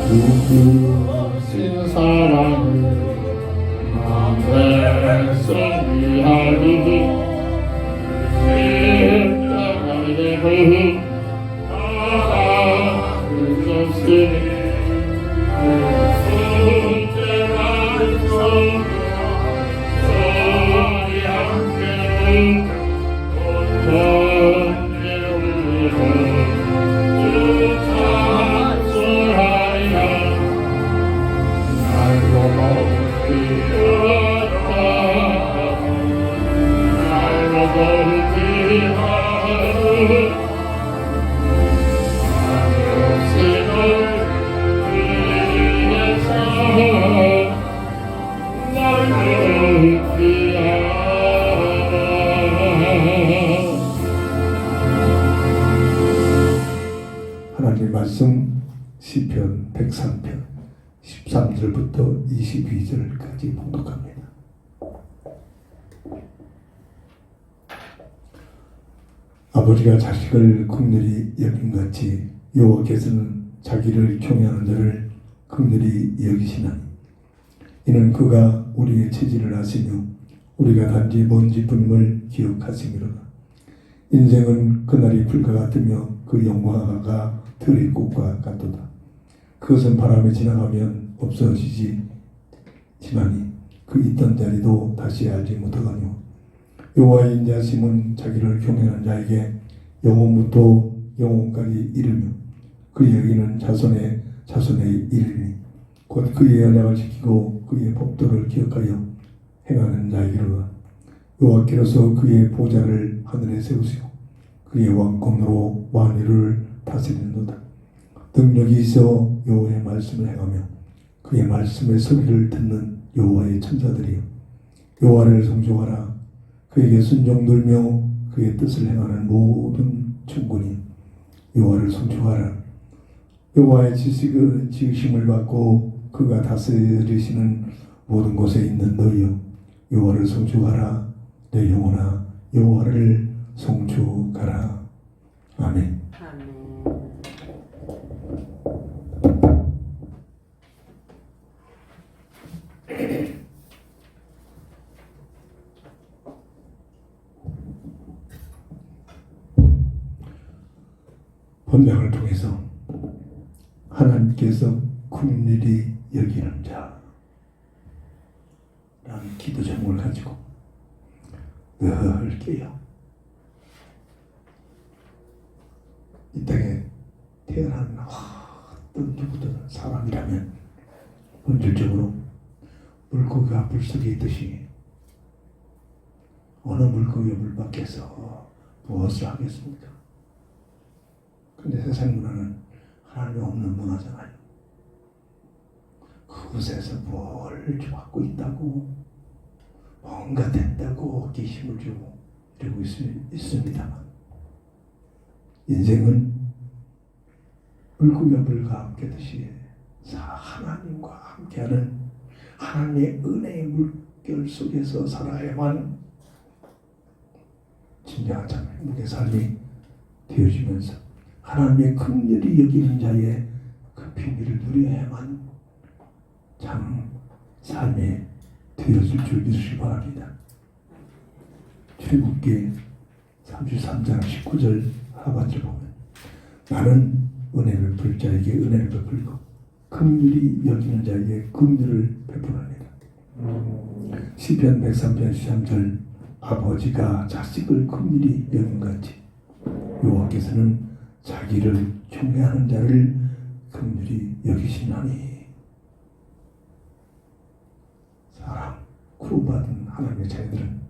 누구신 사랑을 만배서 위하리 일단하리고 아르셨으니 소재한 소리 함께 온전히 울리고 하나님의 말씀 시편 103편 13절부터 22절까지 봉독합니다. 아버지가 자식을 긍휼히 여김같이 여호와께서는 자기를 경외하는 자를 긍휼히 여기시나니 이는 그가 우리의 체질을 아시며 우리가 단지 먼지뿐임을 기억하심이로다. 인생은 그날이 불과 같으며 그 영화가 들의 꽃과 같도다. 그것은 바람에 지나가면 없어지지만이 그 있던 자리도 다시 알지 못하거니와 여호와의 인자심은 자기를 경외하는 자에게 영원부터 영원까지 이르며 그의 여기는 자손의 자손에 이르니 곧 그의 언약을 지키고 그의 법도를 기억하여 행하는 자에게로다. 여호와께로서 그의 보좌를 하늘에 세우시고 그의 왕권으로 만유를 다스리는도다. 능력이 있어 여호와의 말씀을 행하며 그의 말씀의 소리를 듣는 여호와의 천사들이여 여호와를 송축하라. 그에게 순종 들며 그의 뜻을 행하는 모든 천군이 여호와를 송축하라. 여호와의 지으심을 받고 그가 다스리시는 모든 곳에 있는 너희여 여호와를 송축하라. 내 영혼아 여호와를 송축하라. 아멘. 본명을 통해서 하나님께서 긍휼히 여기는 자라는 기도 제목을 가지고 늘 깨요. 이 땅에 태어난 어떤 누구든 사람이라면 본질적으로 물고기가 물속에 있듯이 어느 물고기가 물 밖에서 무엇을 하겠습니까? 근데 세상 문화는 하나님이 없는 문화잖아요. 그곳에서 뭘 받고 있다고 뭔가 된다고 어깨에 힘을 주고 이러고 있습니다만 인생은 물고기와 물과 함께듯이 하나님과 함께하는 하나님의 은혜의 물결 속에서 살아야만 진정한 참 행복의 삶이 되어지면서 하나님의 긍휼히 여기는 자의 그 비밀을 누려야만 참 삶에 되어질 줄 믿으시기 바랍니다. 출애굽기 33장 19절 하반절 보면 나는 은혜를 베풀 자에게 은혜를 베풀고 긍휼히 여기는 자에게 긍휼을 베풀으리라. 시편 103편 13절 아버지가 자식을 긍휼히 여김같이 여호와께서는 자기를 경외하는 자를 긍휼히 여기시나니. 사랑 구원받은 하나님의 자녀들은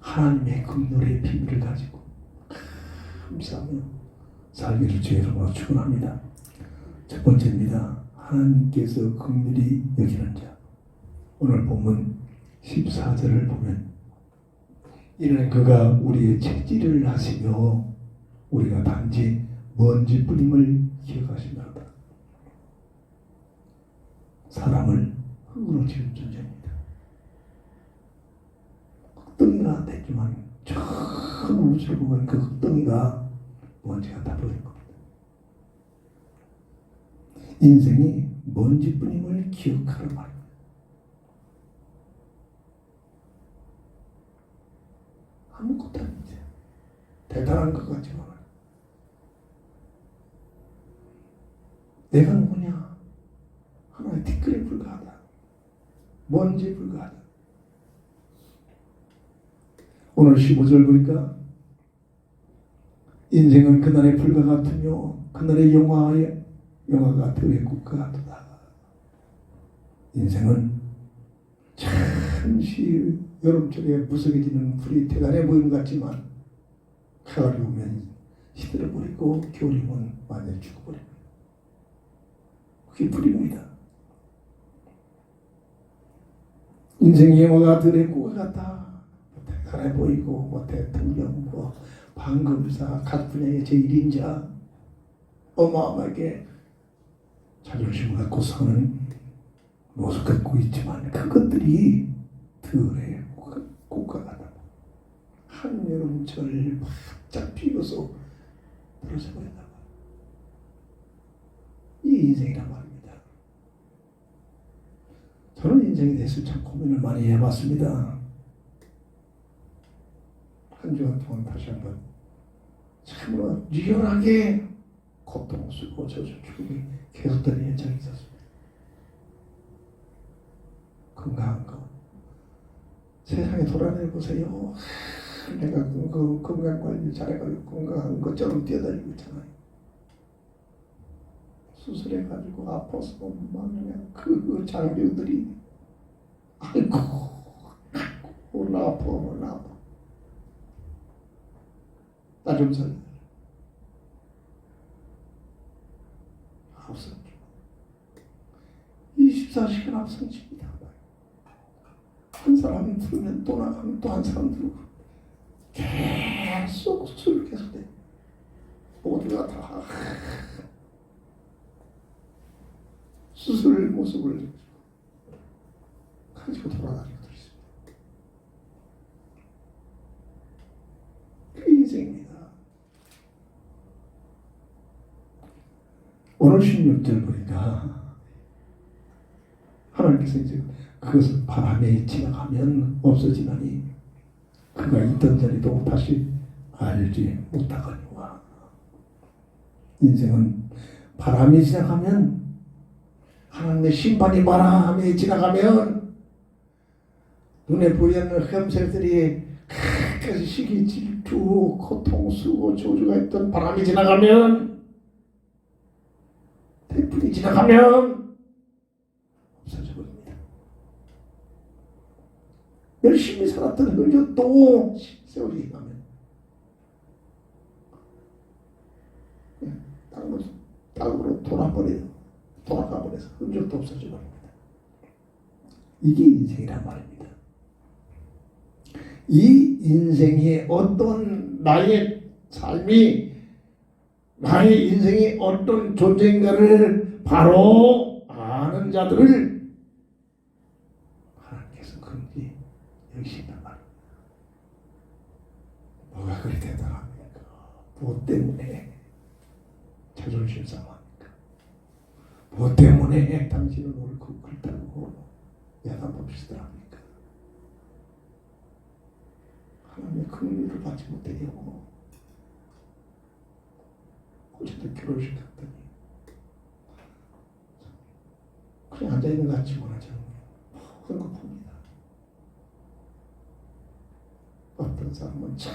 하나님의 긍휼의 비밀을 가지고 감사하며 살기를 주의 이름으로 축원합니다. 첫 번째입니다. 하나님께서 긍휼히 여기는 자. 오늘 본문 14절을 보면 이는 그가 우리의 체질을 아시며 우리가 단지 먼지뿐임을 기억하시나이다. 사람을 흙으로 지은 존재입니다. 이해가 안 됐지만 저 우주를 보면 그 흙덩이가 먼지가 다 보이는 겁니다. 인생이 먼지뿐임을 기억하라 말입니다. 아무것도 아니지. 대단한 것 같지만 내가 누구냐? 하나의 티끌에 불과하다. 먼지에 불과하다. 오늘 15절 보니까 인생은 그날의 불과 같으며 그날의 영화가 들의 꽃과 같다. 인생은 잠시 여름철에 무성해지는 불이 대단해 보이는 것 같지만 가을이 오면 시들어버리고 겨울이 오면 완전히 죽어버립니다. 그게 불입니다. 인생의 영화가 들의 꽃과 같다. 대단해 보이고 대통령 방금사 각 분야의 제1인자 어마어마하게 자존심을 갖고 사는 모습 갖고 있지만 그것들이 들의 꽃과 같다. 한여름철 바짝 피어서 떨어져 버린다. 이 인생이란 말입니다. 저는 인생에 대해서 참 고민을 많이 해봤습니다. 한 주간 동안 다시 한번 참으로 리얼하게 고통스럽고 죽음이 계속되는 현장이 있었습니다. 건강한 거 세상에 돌아다녀보세요. 내가 건강관리 잘해가지고 건강한 것처럼 뛰어다니고 있잖아요. 수술해가지고 아파서 막 그냥 그 장병들이 아이고 나 아파 나 좀 살려. 앞선 24시간 앞선집니다. 한 사람이 부르면 또 나가면 또 한 사람 부르고 계속 수술 계속돼. 모두가 다 수술 모습을 가지고 돌아다니고 있습니다. 그 인생입니다. 오늘 16절 보니까 하나님께서 이제 그것은 바람에 지나가면 없어지나니 그가 있던 자리도 다시 알지 못하거니와. 인생은 바람이 지나가면 하나님의 심판이 바람에 지나가면 눈에 보이는 흠색들이 끝까지 시기 질투 고통 수고 저주가 있던 바람이 지나가면 태풍이 지나가면 없어져 버립니다. 열심히 살았던 흔적도 세월이 가면 땅으로 돌아가 버려서 흔적도 없어져 버립니다. 이게 인생이란 말입니다. 이 인생의 어떤 나의 삶이 나의 인생이 어떤 존재인가를 바로 아는 자들을 하나님께서 그런지 여기신단 말입니다. 뭐가 그리 대단합니까? 무엇 때문에 자존심 상합니까? 무엇 때문에 당신은 옳고 그렇다고 야단법시들 합니까? 하나님의 그 은혜를 받지 못하려고 어쨌든 결혼식 갔더니 그냥 앉아있는 것 같지만 저는 흥겁합니다. 어떤 사람은 참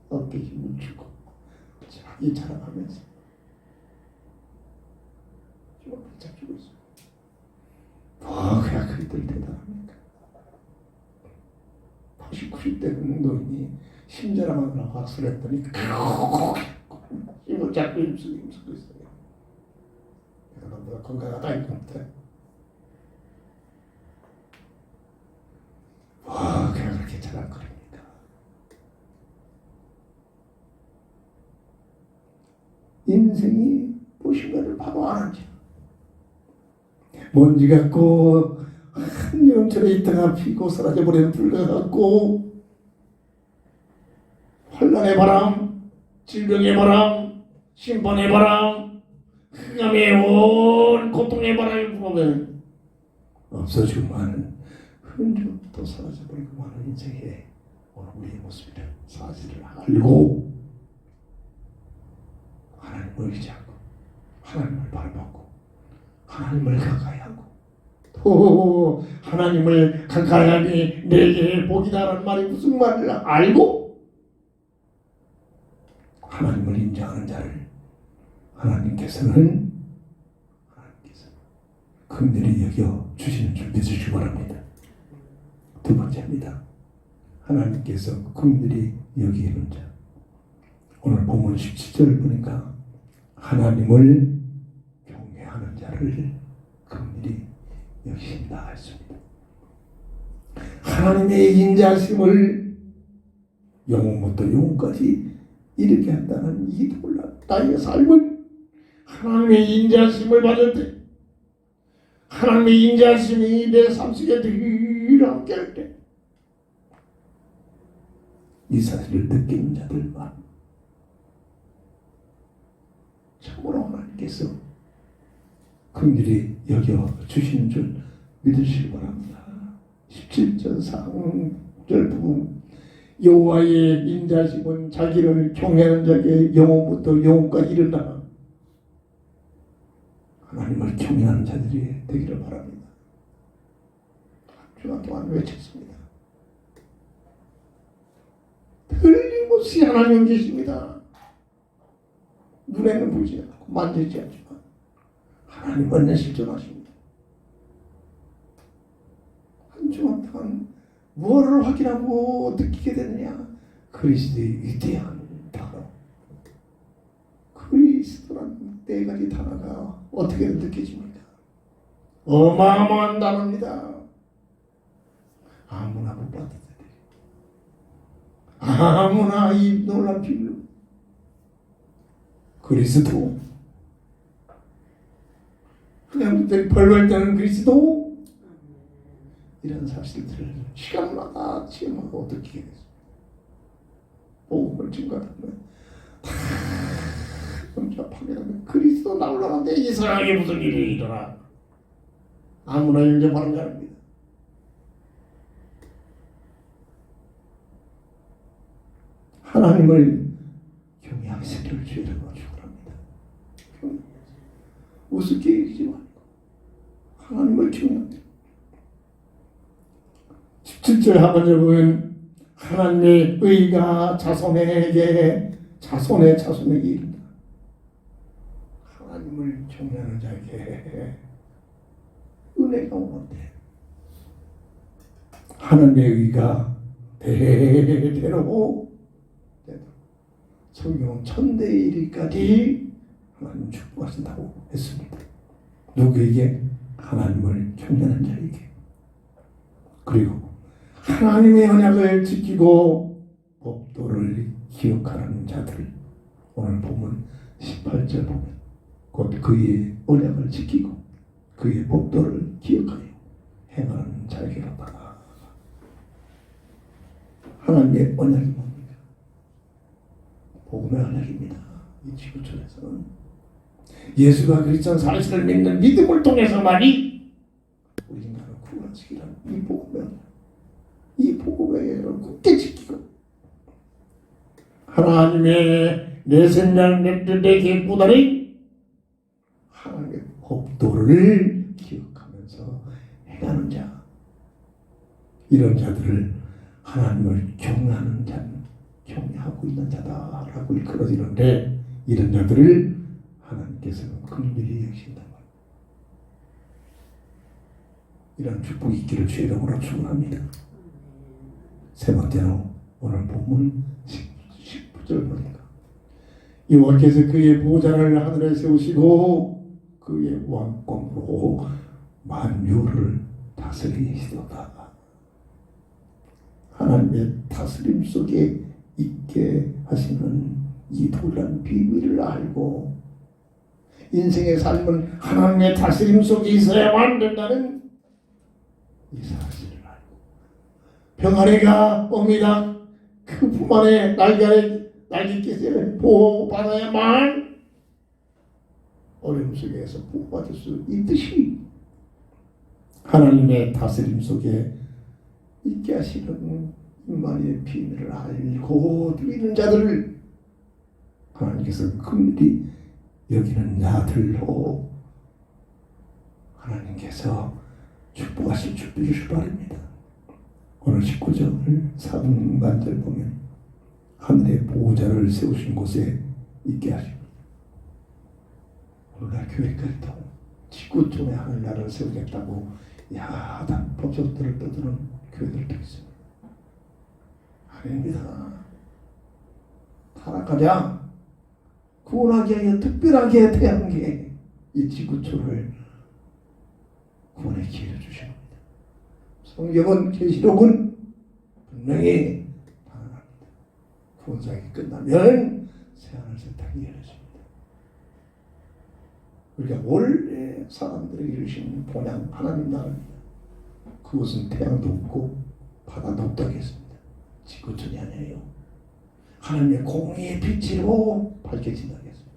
어깨 힘을 주고 자기 자랑하면서 좀 붙잡히고 있어요. 그야 그들 대단합니까? 80, 90대 노인이 심자랑하느라 박수를 했더니 이거 자꾸 힘쓰고 있어요. 내가 건강하다 이건데 그냥 그렇게 자랑거립니까? 인생이 무엇인가를 바로 아는지 먼지 같고 한여름철에 있다가 피고 사라져버리는 불과 같고 환난의 바람, 질병의 바람, 심판의 바람, 흑암의 온 고통의 바람이 불어오면 없어지고 많은 흔적도 사라져버리고 많은 인생의 오늘 우리의 모습이라 사실을 알고 하나님을 의지하고 하나님을 바라보고 하나님을 가까이 하고 또 하나님을 가까이 하니 내게 복이다라는 말이 무슨 말인지 알고 하나님을 인정하는 자를 하나님께서는 긍휼히 여겨 주시는 줄 믿으시기 바랍니다. 두 번째입니다. 하나님께서 긍휼히 여기는 자. 오늘 본문 17절을 보니까 하나님을 경외하는 자를 긍휼히 여기신다 했습니다. 하나님의 인자심을 영원부터 영원까지 이르게 한다는 이 놀라운 나의 삶은 하나님의 인자심을 받을 때 하나님의 인자심이 내 삶 속에 늘 함께할 때 이 사실을 느끼는 자들만 참으로 하나님께서 긍휼히 여겨 주시는 줄 믿으시기 바랍니다. 17절 상절 부분 여호와의 인자심은 자기를 경외하는 자에게 영원부터 영원까지 이른다. 하나님을 경외하는 자들이 되기를 바랍니다. 한 주간 동안 외쳤습니다. 틀림없이 하나님 계십니다. 눈에는 보이지 않고 만지지 않지만 하나님은 실존하십니다. 한 주간 동안 무엇을 확인하고 느끼게 되느냐? 그리스도의 위대한 단어. 그리스도란 네 가지 단어가 어떻게 느껴집니까? 어마어마한 단어입니다. 아무나 못 받아들여요. 아무나 이 놀라운 비밀. 그리스도. 하나님들이 벌벌 떠는 그리스도. 이런 사실들을 시간마다 체험하고 느끼게 됐습니다. 복음을 증거하면 다 영접하면 그리스도 나오려는데 이 세상에 무슨 일이 일어나? 아무나 영접하는 게 아닙니다. 하나님을 경외하시기를 주의라고 축원합니다. 우습게 여기지 말고 하나님을 경외합니다. 17절 하반절 보면 하나님의 의가 자손에게 이른다. 하나님을 경외하는 자에게 은혜가 오는데 하나님의 의가 대대로 성경 천대에 이르기까지 하나님 축복하신다고 했습니다. 누구에게? 하나님을 경외하는 자에게. 그리고 하나님의 언약을 지키고 법도를 기억하는 자들. 오늘 보면 18절 보면 곧 그의 언약을 지키고 그의 법도를 기억하여 행하는 자에게로다. 하나님의 언약이 뭡니까? 복음의 언약입니다. 이 지구촌에서는 예수가 그리스도 사실을 믿는 믿음을 통해서만이 우리 인간을 구원하시기라는 이 복음의 언약. 이 복음의 언약을 굳게 지키고 하나님의 내 생명 내 계획보다는 하나님의 법도를 기억하면서 행하는 자, 이런 자들을 하나님을 경외하는 자, 경외하고 있는 자다라고 일컬어지는데 이런 자들을 하나님께서는 긍휼히 여기신다. 이런 축복이 있기를 주의 이름으로 축원합니다. 세 번째로 오늘 본문 19절 보니까 여호와께서 그의 보좌를 하늘에 세우시고 그의 왕권으로 만유를 다스리시도다. 하나님의 다스림 속에 있게 하시는 이 놀라운 비밀을 알고 인생의 삶은 하나님의 다스림 속에 있어야만 된다는 이 사실을 알고 평안해가 옵니다. 그 품 안에 날개 끼서 보호받아야만 어려움 속에서 보호받을 수 있듯이 하나님의 다스림 속에 있게 하시는 임마누엘의 비밀을 알고 누리는 자들을 하나님께서 긍휼히 여기는 자들로 하나님께서 축복하실 준비를 바랍니다. 오늘 19절을 4분간절 보면 하늘의 보호자를 세우신 곳에 있게 하십니다. 오늘날 교회까지도 19촌에 하늘나라를 세우겠다고 야단 법석들을 떠드는 교회들도 있습니다. 아닙니다. 타락하자 구원하기 위해 특별하게 태어난 게 이 지구촌을 구원의 기회를 주신 겁니다. 성경은 계시록은 분명히 단언합니다. 구원사역이 끝나면 새하늘 새 땅이 열려집니다. 우리가 원래 사람들에게 이루신 본향 하나님 나라입니다. 그것은 태양도 없고 바다도 없다고 했습니다. 지구촌이 아니에요. 하나님의 공의의 빛으로 밝혀진다고 했습니다.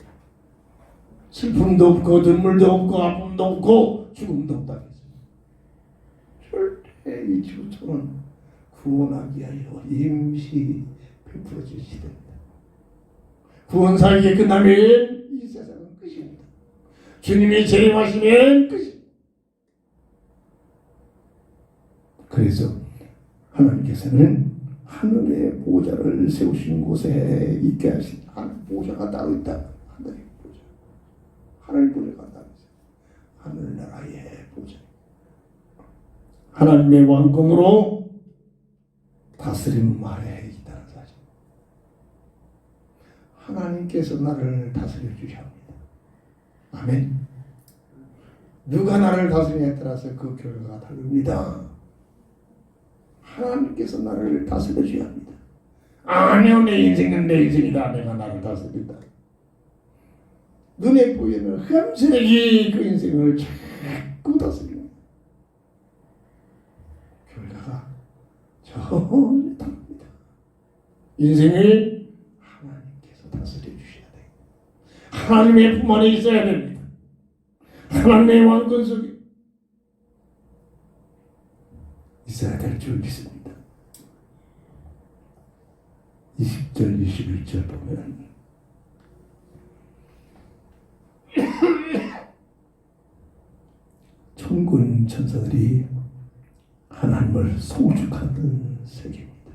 슬픔도 없고 눈물도 없고 아픔도 없고 죽음도 없다고 했습니다. 절대 이 지구촌은 구원하기 위하여 임시 베풀어질 시대입니다. 구원사역이 끝나면 이 세상은 끝입니다. 주님이 재림하시면 끝입니다. 그래서 하나님께서는 하늘의 보호자를 세우신 곳에 있게 하신 하늘 보호자가 따로 있다. 하늘의 보호자. 하늘 보호자가 따로 있어요. 하늘나라의 보호자. 하나님의 왕권으로 다스림 아래에 있다는 사실. 하나님께서 나를 다스려 주셔야 합니다. 아멘. 누가 나를 다스리냐에 따라서 그 결과가 다릅니다. 하나님께서 나를 다스려 주셔야 합니다. 아니요, 내 인생은 내 인생이다. 내가 나를 다스린다. 눈에 보이는 흠스레기 그 인생을 자꾸 다스립니다. 결과가 전혀 다릅니다. 인생을 하나님께서 다스려 주셔야 돼요. 하나님의 품 안에 있어야 됩니다. 하나님의 왕권 속에 있어야 될 줄 믿습니다. 20절, 21절 보면 천군 천사들이 하나님을 송축하는 세계입니다.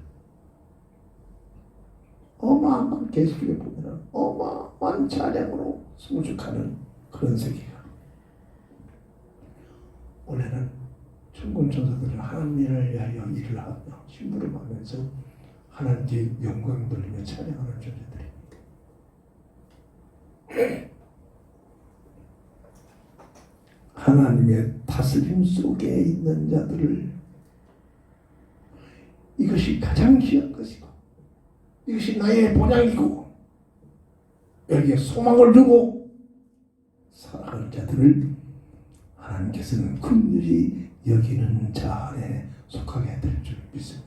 어마어마한 계시록에 보면 어마어마한 찬양으로 송축하는 그런 세계가 원래는 천군 천사들은 하나님을 위하여 일을 하며 심부름하면서 하나님께 영광 돌리며 찬양하는 존재들입니다. 하나님의 다스림 속에 있는 자들을 이것이 가장 귀한 것이고 이것이 나의 본향이고 여기에 소망을 두고 살아가는 자들을 하나님께서는 긍휼히 여기는 자 안에 속하게 될 줄 믿습니다.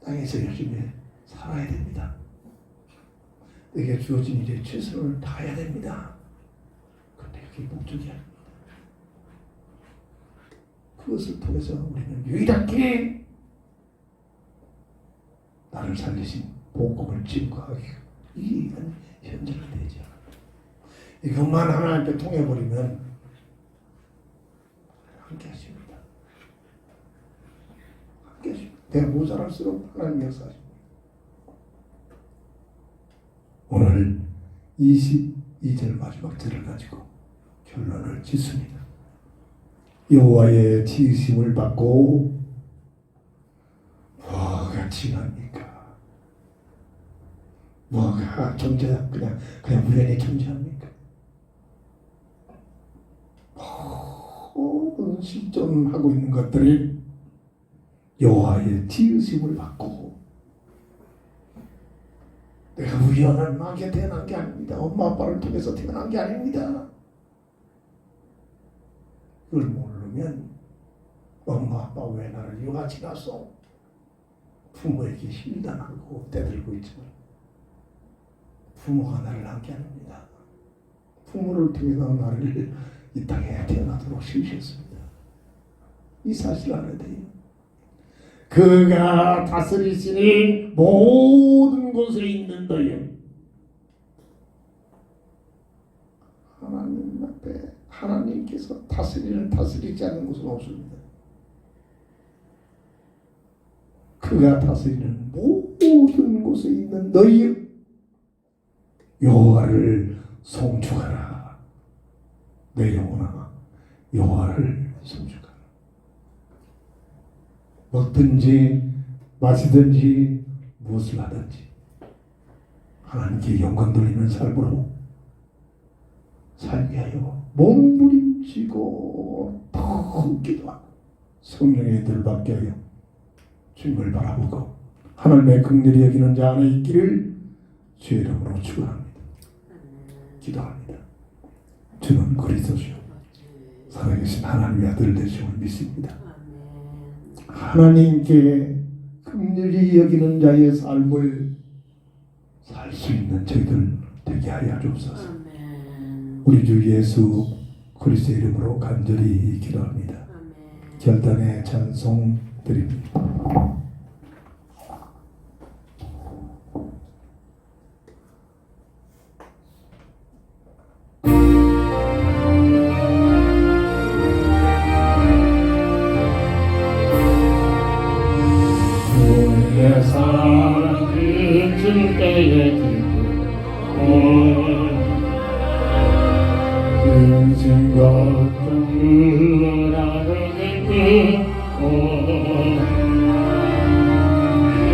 땅에서 열심히 살아야 됩니다. 내게 주어진 일에 최선을 다해야 됩니다. 그런데 그게 목적이 아닙니다. 그것을 통해서 우리는 유일하게 나를 살리신 복음을 증거하기 위한 현장이 되지 않습니다. 이것만 하나님께 통해버리면 함께 하십니다. 함께 하십니다. 내가 모자랄수록 하나님 역사하십니다. 오늘 22절 마지막 절을 가지고 결론을 짓습니다. 여호와의 지으심을 받고 뭐가 칭합니까? 뭐가 그냥 우연히 존재합니까? 모든 실존하고 있는 것들이 여호와의 지으심을 받고 내가 우연하게 태어난 게 아닙니다. 엄마 아빠를 통해서 태어난 게 아닙니다. 그걸 모르면 엄마 아빠 왜 나를 유아지 났어? 부모에게 힘당하고 대들고 있지만 부모가 나를 낳게 합니다. 부모를 통해서 나를 이 땅에 태어나도록 시키셨습니다. 이 사실 알아야 돼요. 그가 다스리시는 모든 곳에 있는 너희 하나님 앞에 하나님께서 다스리지 않는 곳은 없습니다. 그가 다스리는 모든 곳에 있는 너희 여호와를 송축하라. 내 영혼아 여호와를 송축하라. 먹든지 마시든지 무엇을 하든지 하나님께 영광 돌리는 삶으로 살게 하여 몸부림치고 더 기도하고 성령의 들 받게 하여 주님을 바라보고 하나님의 긍휼히 여기는 자 안에 있기를 주의 이름으로 축원합니다. 기도합니다. 주는 그리스도시요 살아계신 하나님의 아들 되심을 믿습니다. 하나님께 긍휼히 여기는 자의 삶을 살 수 있는 저희들 되게 하여 주옵소서. 우리 주 예수 그리스도의 이름으로 간절히 기도합니다. 결단의 찬송 드립니다. 주의 사랑 그칠 때에 근심 걱정 물러나는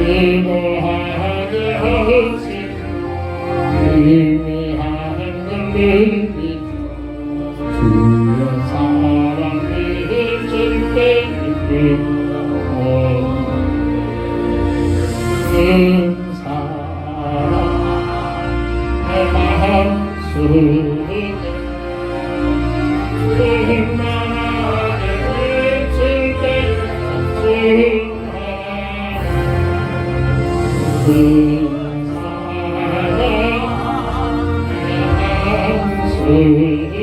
기도하게 하시 의미하는 눈빛 주의 사랑 그칠 때에 그 사랑 내 마음속에 충만하게 그칠 때 그 사랑 내 마음속에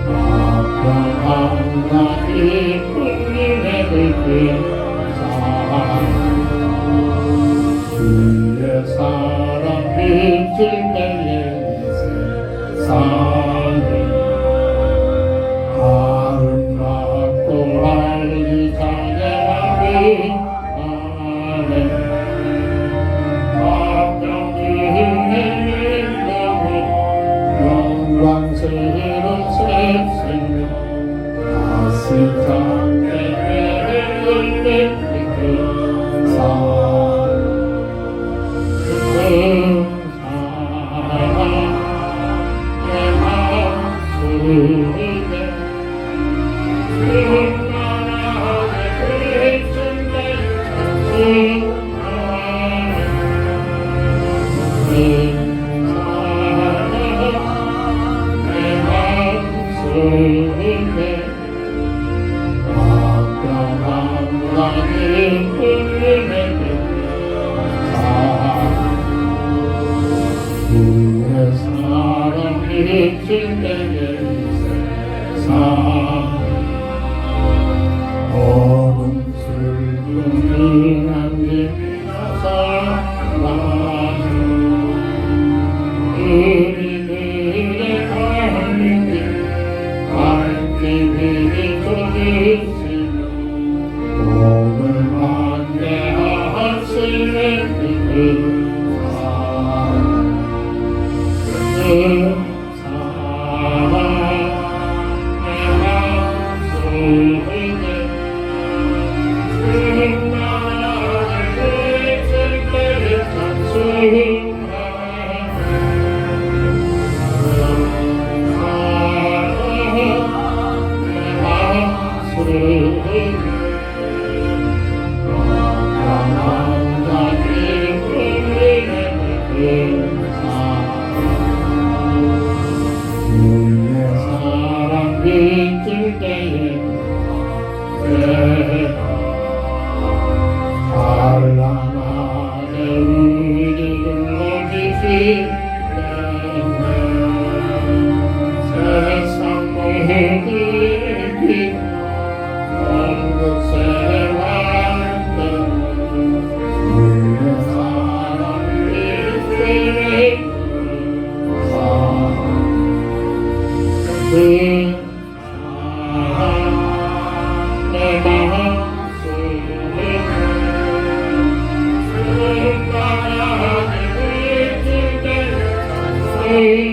아파한 나의 꿈에 그 주의 사랑 비칠 때에 세상을 아름답고 알리 찬양하는 안에 박병들의 영광스러운 새 생명 다시 참되게 열매 그 사랑 내 마음속에 충만하게 그칠 때 내 마음속에 아까운 나의 꿈에 주의 사랑 비칠 때에 세상 어둠 슬픈 안개비 나서 우리들의 갈길이 좁으시며 오늘 안내하시는 그 사랑 내 마음속에 충만하게 그칠 때에 찬송하네 내 마음속에 그를 따라 내